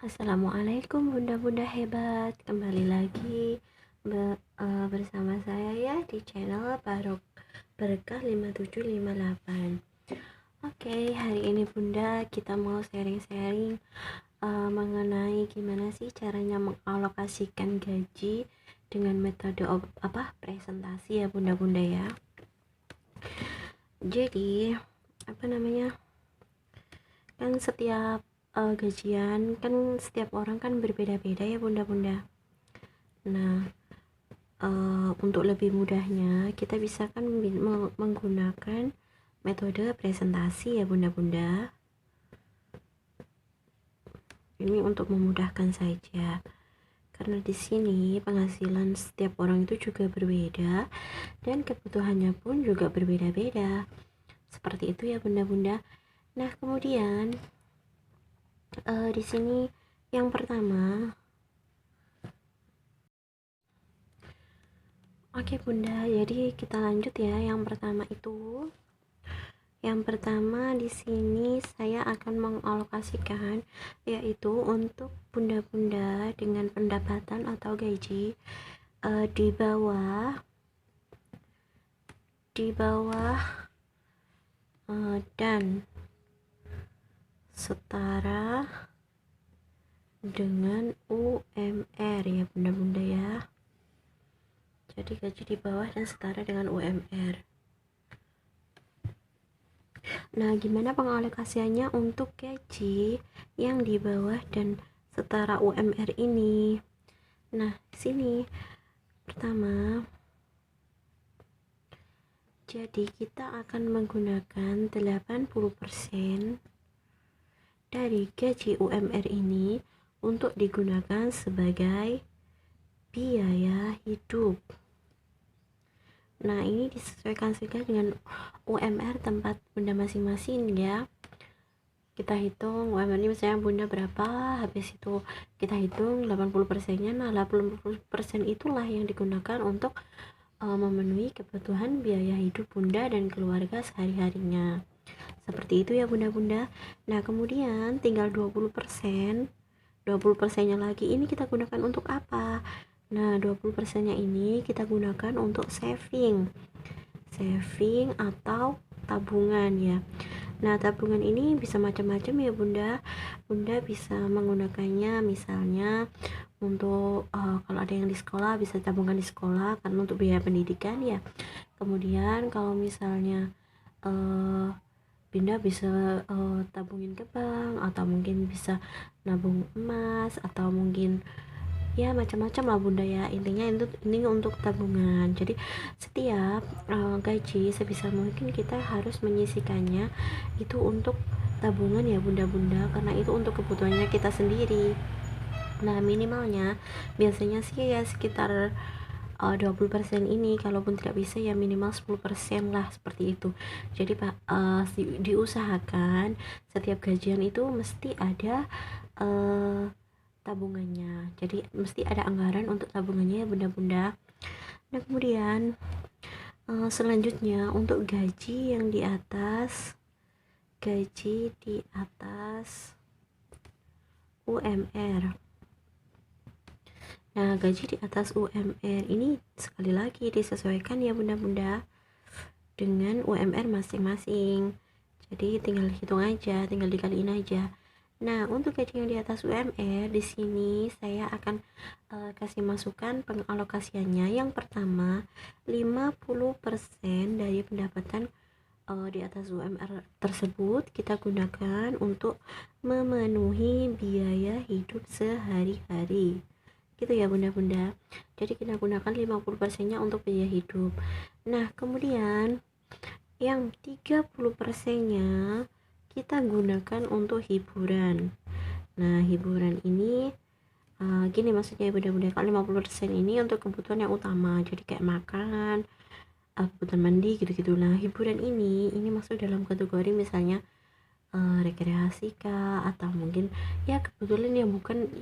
Assalamualaikum bunda-bunda hebat, kembali lagi bersama saya ya di channel Barok Berkah 5758. Oke, hari ini bunda kita mau sharing-sharing mengenai gimana sih caranya mengalokasikan gaji dengan metode presentasi ya bunda-bunda ya. Jadi kan setiap gajian kan setiap orang kan berbeda-beda ya bunda-bunda. Nah, untuk lebih mudahnya kita bisa kan menggunakan metode presentasi ya bunda-bunda. Ini untuk memudahkan saja. Karena di sini penghasilan setiap orang itu juga berbeda dan kebutuhannya pun juga berbeda-beda. Seperti itu ya bunda-bunda. Nah, kemudian di sini yang pertama, oke bunda, jadi kita lanjut ya. Yang pertama di sini saya akan mengalokasikan yaitu untuk bunda-bunda dengan pendapatan atau gaji di bawah dan setara dengan UMR ya bunda-bunda ya. Jadi gaji di bawah dan setara dengan UMR. Nah, gimana pengalokasiannya untuk gaji yang di bawah dan setara UMR ini? Nah, di sini pertama, jadi kita akan menggunakan 80% dari gaji UMR ini untuk digunakan sebagai biaya hidup. Nah, ini disesuaikan dengan UMR tempat bunda masing-masing ya. Kita hitung UMR ini misalnya bunda berapa, habis itu kita hitung 80%-nya. Nah, 80% itulah yang digunakan untuk memenuhi kebutuhan biaya hidup bunda dan keluarga sehari-harinya. Seperti itu ya bunda-bunda. Nah, kemudian tinggal 20%nya lagi ini kita gunakan untuk apa? Nah, 20%-nya ini kita gunakan untuk saving atau tabungan ya. Nah, tabungan ini bisa macam-macam ya bunda bisa menggunakannya misalnya untuk kalau ada yang di sekolah bisa tabungan di sekolah karena untuk biaya pendidikan ya. Kemudian kalau misalnya bunda bisa tabungin ke bank, atau mungkin bisa nabung emas, atau mungkin ya macam-macam lah bunda ya. Intinya ini untuk tabungan. Jadi setiap gaji sebisa mungkin kita harus menyisikannya itu untuk tabungan ya bunda-bunda, karena itu untuk kebutuhannya kita sendiri. Nah, minimalnya biasanya sih ya sekitar 20% ini, kalaupun tidak bisa ya minimal 10% lah, seperti itu. Jadi diusahakan setiap gajian itu mesti ada tabungannya, jadi mesti ada anggaran untuk tabungannya ya bunda-bunda. Nah, kemudian selanjutnya untuk gaji di atas UMR. Nah, gaji di atas UMR ini sekali lagi disesuaikan ya bunda-bunda dengan UMR masing-masing. Jadi tinggal hitung aja, tinggal dikaliin aja. Nah, untuk gaji yang di atas UMR di sini saya akan kasih masukan pengalokasiannya. Yang pertama, 50% dari pendapatan di atas UMR tersebut kita gunakan untuk memenuhi biaya hidup sehari-hari. Gitu ya bunda-bunda. Jadi kita gunakan 50%-nya untuk biaya hidup. Nah, kemudian yang 30%-nya kita gunakan untuk hiburan. Nah, hiburan ini gini maksudnya bunda-bunda, kalau 50% ini untuk kebutuhan yang utama, jadi kayak makan, kebutuhan mandi gitu-gitu. Nah, hiburan ini masuk dalam kategori misalnya rekreasi kah, atau mungkin ya kebetulan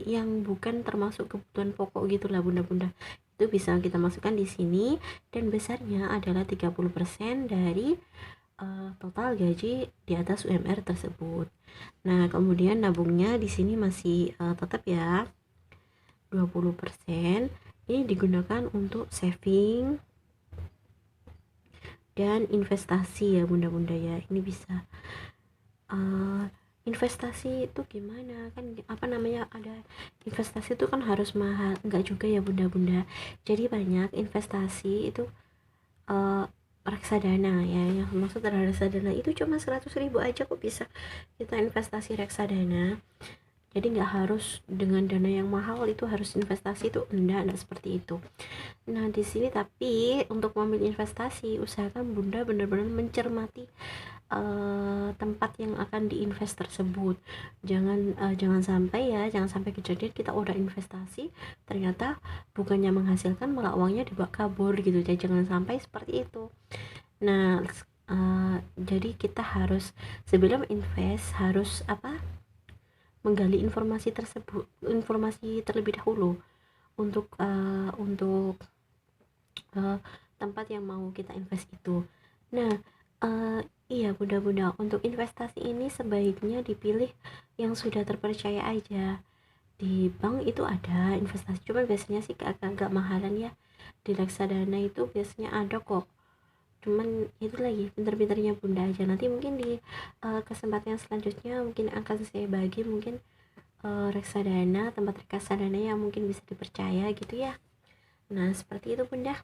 yang bukan termasuk kebutuhan pokok gitulah bunda-bunda, itu bisa kita masukkan di sini, dan besarnya adalah 30% dari total gaji di atas UMR tersebut. Nah, kemudian nabungnya di sini masih tetap ya 20%. Ini digunakan untuk saving dan investasi ya bunda-bunda ya. Ini bisa investasi itu gimana kan, apa namanya, ada investasi itu kan harus mahal, enggak juga ya bunda-bunda. Jadi banyak investasi itu reksadana ya, yang maksud dari reksadana itu cuma 100.000 aja kok bisa kita investasi reksadana. Jadi nggak harus dengan dana yang mahal itu harus investasi, itu enggak seperti itu. Nah di sini tapi untuk memilih investasi usahakan bunda benar-benar mencermati tempat yang akan diinvest tersebut. Jangan sampai kejadian kita udah investasi ternyata bukannya menghasilkan malah uangnya dibawa kabur gitu. Jadi jangan sampai seperti itu. Nah jadi kita harus sebelum invest harus menggali informasi terlebih dahulu untuk tempat yang mau kita invest itu. Nah iya bunda-bunda, untuk investasi ini sebaiknya dipilih yang sudah terpercaya aja. Di bank itu ada investasi, cuman biasanya sih agak mahalan ya. Di reksadana itu biasanya ada kok, cuman itu lagi pinter-pinternya bunda aja. Nanti mungkin di kesempatan selanjutnya mungkin akan saya bagi mungkin tempat reksadana yang mungkin bisa dipercaya gitu ya. Nah seperti itu bunda.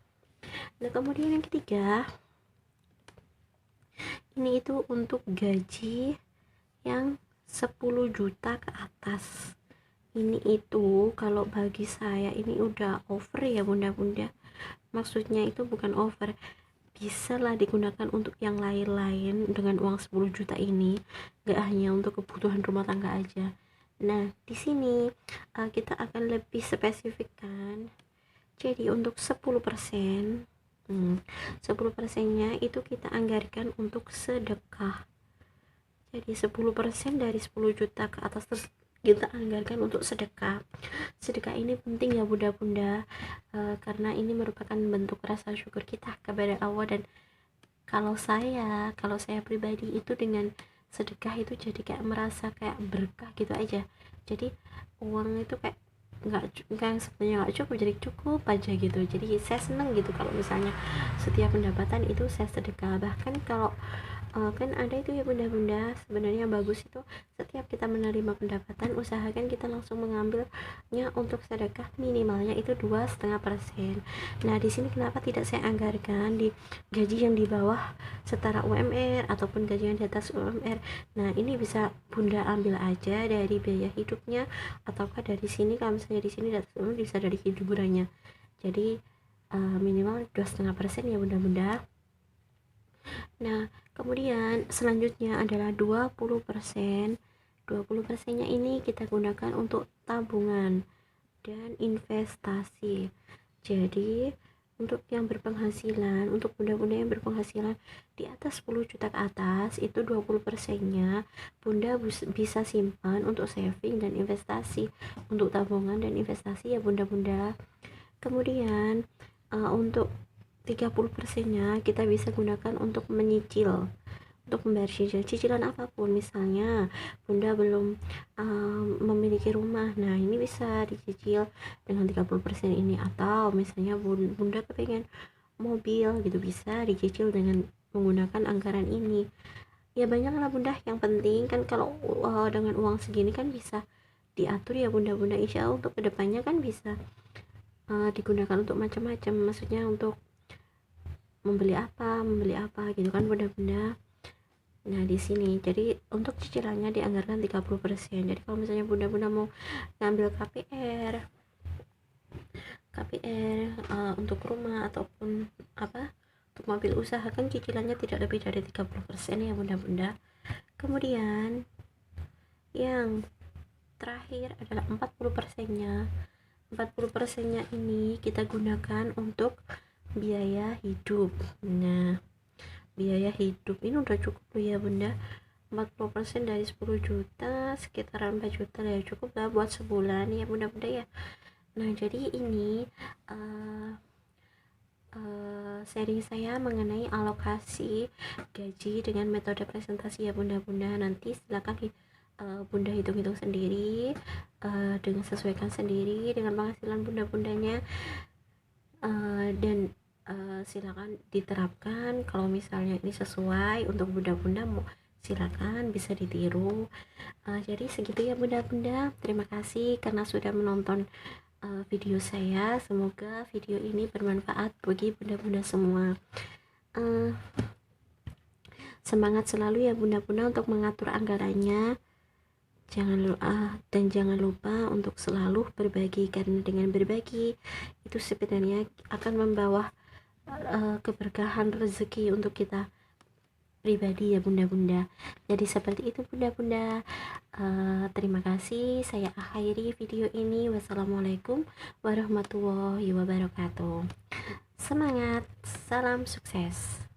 Nah kemudian yang ketiga, ini itu untuk gaji yang 10 juta ke atas. Ini itu kalau bagi saya ini udah over ya bunda-bunda. Maksudnya itu bukan over, bisa lah digunakan untuk yang lain-lain dengan uang 10 juta ini, gak hanya untuk kebutuhan rumah tangga aja. Nah di sini kita akan lebih spesifikkan. Jadi untuk 10%, 10%-nya itu kita anggarkan untuk sedekah. Jadi 10% dari 10 juta ke atas terus kita anggarkan untuk sedekah. Sedekah ini penting ya bunda-bunda, karena ini merupakan bentuk rasa syukur kita kepada Allah. Dan kalau saya pribadi itu dengan sedekah itu jadi kayak merasa kayak berkah gitu aja. Jadi uang itu kayak nggak sebenarnya nggak cukup jadi cukup aja gitu. Jadi saya seneng gitu kalau misalnya setiap pendapatan itu saya sedekah. Bahkan kalau kan ada itu ya bunda-bunda, sebenarnya bagus itu setiap kita menerima pendapatan usahakan kita langsung mengambilnya untuk sedekah, minimalnya itu 2,5%. Nah di sini kenapa tidak saya anggarkan di gaji yang di bawah setara UMR ataupun gaji yang di atas UMR. Nah ini bisa bunda ambil aja dari biaya hidupnya, ataukah dari sini kalau misalnya di sini di atas UMR bisa dari hiburannya. Jadi minimal 2,5% ya bunda-bunda. Nah, kemudian selanjutnya adalah 20%. 20%-nya ini kita gunakan untuk tabungan dan investasi. Jadi, untuk yang berpenghasilan, untuk bunda-bunda yang berpenghasilan di atas 10 juta ke atas, itu 20%-nya bunda bisa simpan untuk saving dan investasi, untuk tabungan dan investasi ya bunda-bunda. Kemudian untuk 30%-nya kita bisa gunakan untuk menyicil, untuk membayar cicilan apapun. Misalnya bunda belum memiliki rumah, nah ini bisa dicicil dengan 30% ini. Atau misalnya bunda kepengen mobil gitu, bisa dicicil dengan menggunakan anggaran ini. Ya banyak lah bunda, yang penting kan kalau dengan uang segini kan bisa diatur ya bunda-bunda. Insya Allah untuk kedepannya kan bisa digunakan untuk macam-macam, maksudnya untuk membeli apa gitu kan bunda-bunda. Nah di sini jadi untuk cicilannya dianggarkan 30%. Jadi kalau misalnya bunda-bunda mau ngambil KPR untuk rumah ataupun untuk mobil usaha, kan cicilannya tidak lebih dari 30% ya bunda-bunda. Kemudian yang terakhir adalah 40%-nya. 40%-nya ini kita gunakan untuk biaya hidup. Nah biaya hidup ini udah cukup loh ya bunda. 40% dari 10 juta sekitaran 4 juta ya, cukup lah buat sebulan ya bunda-bunda ya. Nah jadi ini sharing saya mengenai alokasi gaji dengan metode presentasi ya bunda-bunda. Nanti silakan bunda hitung-hitung sendiri, dengan sesuaikan sendiri dengan penghasilan bunda-bundanya, dan silakan diterapkan. Kalau misalnya ini sesuai untuk bunda-bunda, silakan bisa ditiru. Jadi segitu ya bunda-bunda, terima kasih karena sudah menonton video saya. Semoga video ini bermanfaat bagi bunda-bunda semua. Semangat selalu ya bunda-bunda untuk mengatur anggarannya. Jangan lupa untuk selalu berbagi, karena dengan berbagi itu sebenarnya akan membawa keberkahan rezeki untuk kita pribadi ya bunda-bunda. Jadi seperti itu bunda-bunda. Terima kasih, saya akhiri video ini. Wassalamualaikum warahmatullahi wabarakatuh. Semangat, salam sukses.